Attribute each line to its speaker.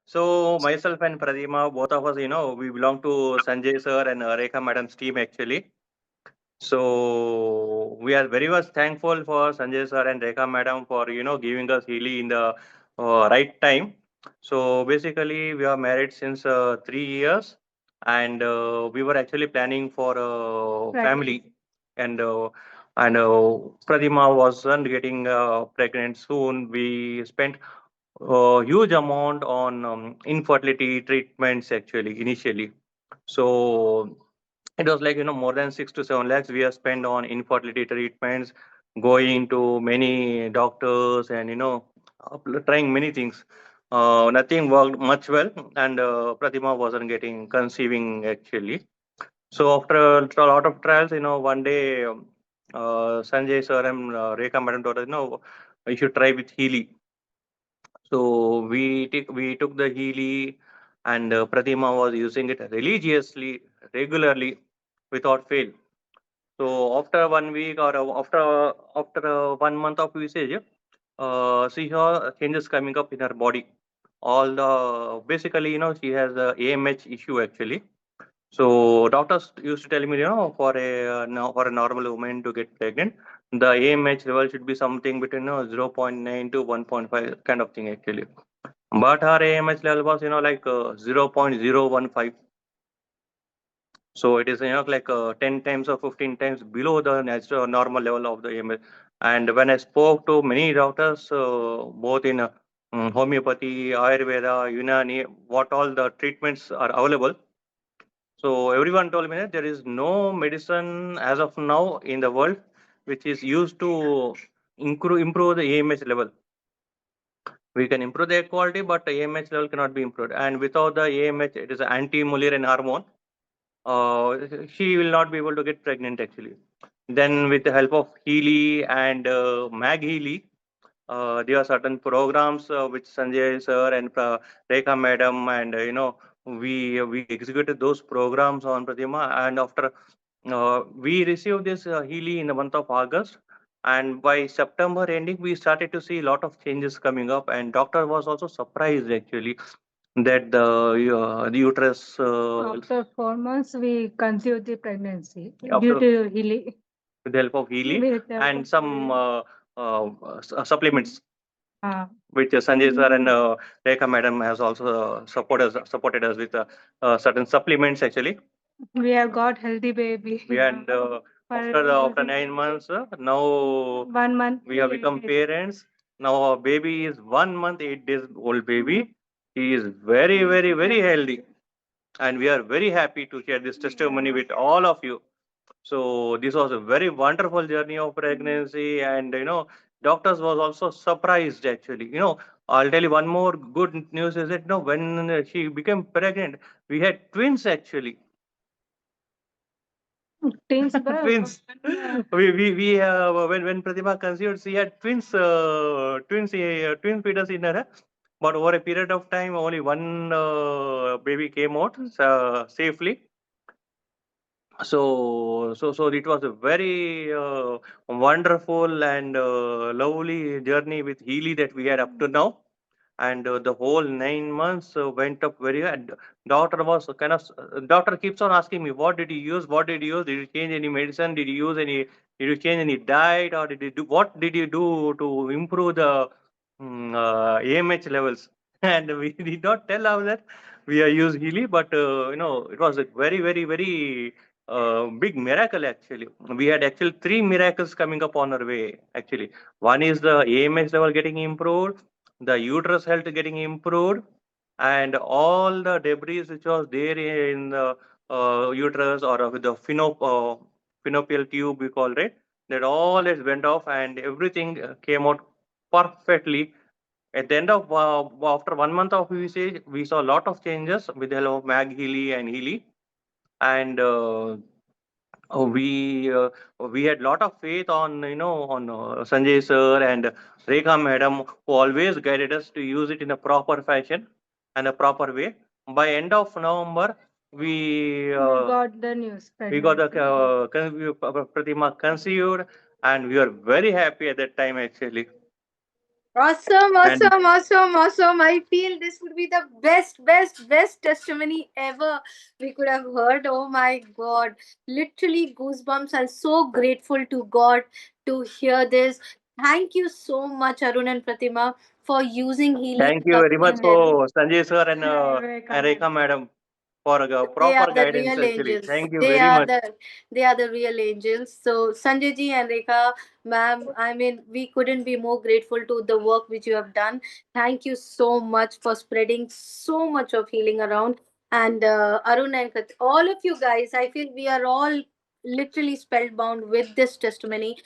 Speaker 1: So myself and Prathima, both of us, we belong to Sanjay sir and Rekha madam's team actually. So we are very much thankful for Sanjay sir and Rekha madam for giving us Healy in the right time. So basically, we are married since 3 years, and we were actually planning for family, and Prathima wasn't getting pregnant soon. We spent huge amount on infertility treatments actually initially. So it was like more than 6 to 7 lakhs we have spent on infertility treatments, going to many doctors and trying many things. Nothing worked much well, and Pratima wasn't getting conceiving actually. So after a lot of trials, one day Sanjay sir and Rekha madam told us, you should try with Healy. So we took the Healy, and Pratima was using it religiously, regularly, without fail. So after 1 week or after 1 month of usage, she saw changes coming up in her body. All the basically, she has a AMH issue actually. So doctors used to tell me, for a normal woman to get pregnant, the AMH level should be something between 0.9 to 1.5 kind of thing actually. But her AMH level was, like 0.015. So it is, like 10 times or 15 times below the natural normal level of the AMH. And when I spoke to many doctors, both in homeopathy, Ayurveda, Unani, what all the treatments are available. So everyone told me that there is no medicine as of now in the world which is used to improve the AMH level. We can improve the egg quality, but AMH level cannot be improved. And without the AMH, it is an anti-Mullerian hormone. She will not be able to get pregnant actually. Then with the help of Healy and Mag Healy, there are certain programs which Sanjay sir and Rekha madam and we executed those programs on Pratima, and after we received this Healy in the month of August, and by September ending we started to see a lot of changes coming up, and doctor was also surprised actually that the uterus
Speaker 2: After 4 months, we conceived the pregnancy
Speaker 1: after
Speaker 2: due to Healy.
Speaker 1: with the help of Healy
Speaker 2: With the help
Speaker 1: and
Speaker 2: of
Speaker 1: some supplements
Speaker 2: uh,
Speaker 1: which Sanjay sir and Rekha madam has also supported us with certain supplements actually.
Speaker 2: we have got healthy baby.
Speaker 1: And after 9 months, now
Speaker 2: 1 month.
Speaker 1: we have become parents. Now our baby is 1 month, 8 days old baby. He is very, very, very healthy, and we are very happy to share this testimony with all of you. So this was a very wonderful journey of pregnancy, and doctors was also surprised actually. I'll tell you one more good news is that when she became pregnant, we had twins actually.
Speaker 2: Twins,
Speaker 1: Twins. When Pratima conceived, she had twin fetus in her. But over a period of time, only one baby came out safely. So it was a very wonderful and lovely journey with Healy that we had up to now, and the whole 9 months went up very well. And doctor was kind of doctor keeps on asking me, what did you use? What did you use? Did you change any medicine? Did you use any? Did you change any diet, or did you do what did you do to improve the AMH levels? And we did not tell her that we are used Healy, but it was a very, very, very big miracle actually. We had actually three miracles coming up on our way actually. One is the AMH level getting improved, the uterus health getting improved, and all the debris which was there in the uterus or with the fallopian tube we call it, that all it went off and everything came out perfectly. At the end of after 1 month of usage, we saw a lot of changes with the help of Mag Healy and Healy, and we had lot of faith on Sanjay sir and Rekha madam, who always guided us to use it in a proper fashion and a proper way. By end of November, we
Speaker 2: got the news.
Speaker 1: we got the Pratima conceived, and we were very happy at that time actually.
Speaker 3: Awesome,
Speaker 1: And
Speaker 3: awesome, awesome, awesome. I feel this would be the best, best, best testimony ever we could have heard. Oh my God. Literally goosebumps. I'm so grateful to God to hear this. Thank you so much, Arun and Pratima, for using Healy
Speaker 1: thank you very much
Speaker 3: Company Health.
Speaker 1: for Sanjay sir and
Speaker 2: Welcome.
Speaker 1: Rekha madam for
Speaker 3: They are
Speaker 1: proper
Speaker 3: the
Speaker 1: guidance
Speaker 3: real
Speaker 1: actually.
Speaker 3: angels.
Speaker 1: Thank you
Speaker 3: They
Speaker 1: very
Speaker 3: are
Speaker 1: much.
Speaker 3: the real angels. So Sanjay ji and Rekha, ma'am, I mean, we couldn't be more grateful to the work which you have done. Thank you so much for spreading so much of healing around. And Arun and all of you guys, I feel we are all literally spellbound with this testimony.